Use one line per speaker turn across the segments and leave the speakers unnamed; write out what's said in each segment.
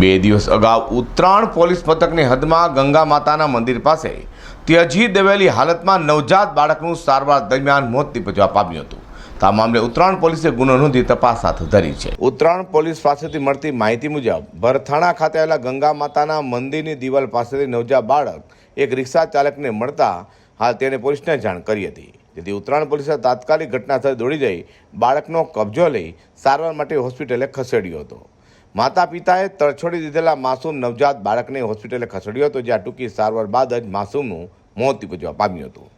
બે દિવસ અગાઉ ઉત્તરાયણ પોલીસ મથકની હદમાં ગંગા માતાના મંદિર પાસે ત્યજી દેવેલી હાલતમાં નવજાત બાળકનું સારવાર દરમિયાન મોત નીપજવા પામ્યું હતું. આ મામલે ઉત્તરાયણ પોલીસે ગુનો નોંધી તપાસ હાથ ધરી છે. ઉત્તરાયણ પોલીસ પાસેથી મળતી માહિતી મુજબ ભરથાણા ખાતે આવેલા ગંગા માતાના મંદિરની દિવાલ પાસેથી નવજાત બાળક એક રિક્ષા ચાલકને મળતા હાલ તેને પોલીસને જાણ કરી હતી. જેથી ઉત્તરાયણ પોલીસે તાત્કાલિક ઘટનાસ્થળે દોડી જઈ બાળકનો કબજો લઈ સારવાર માટે હોસ્પિટલે ખસેડ્યો હતો. માતા પિતાએ તરછોડી દીધેલા માસૂમ નવજાત બાળકને હોસ્પિટલે ખસેડ્યો હતો, જ્યાં ટૂંકી સારવાર બાદ જ માસૂમનું મોત નીપજવા પામ્યું હતું.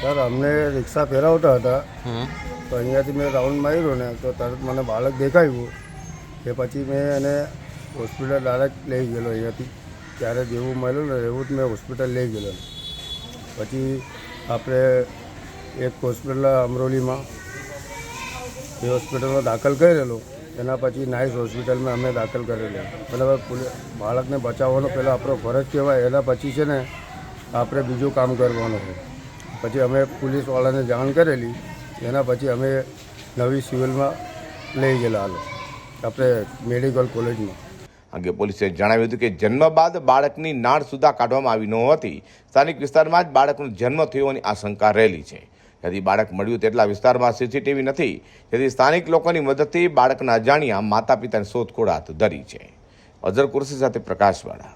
સર, અમને રિક્ષા ફેરવતા હતા તો અહીંયાથી મેં રાઉન્ડ માર્યો ને તો તરત મને બાળક દેખાયું. કે પછી મેં એને હોસ્પિટલ ડાયરેક્ટ લઈ ગયેલો. અહીંયાથી ત્યારે જેવું મળ્યું ને એવું જ મેં હોસ્પિટલ લઈ ગયેલો. પછી આપણે એક હોસ્પિટલ અમરોલીમાં એ હોસ્પિટલમાં દાખલ કરેલો. એના પછી નાઇસ હોસ્પિટલમાં અમે દાખલ કરેલો. બરાબર, બાળકને બચાવવાનો પહેલાં આપણો ફરજ કહેવાય. એના પછી છે ને આપણે બીજું કામ કરવાનું છે. પછી અમે પોલીસવાળાને જાણ કરેલી. એના પછી અમે નવી સિવિલમાં લઈ ગયેલા આપણે મેડિકલ કોલેજમાં.
અંગે પોલીસે જણાવ્યું હતું કે જન્મ બાદ બાળકની નાળ સુદ્ધા કાઢવામાં આવી નહોતી. સ્થાનિક વિસ્તારમાં જ બાળકનો જન્મ થયો હોવાની આશંકા રહેલી છે. જેથી બાળક મળ્યું તેટલા વિસ્તારમાં સીસીટીવી નથી, જેથી સ્થાનિક લોકોની મદદથી બાળકના અજાણ્યા માતા પિતાની શોધખોળ હાથ ધરી છે. અઝર કુરશી સાથે પ્રકાશવાળા.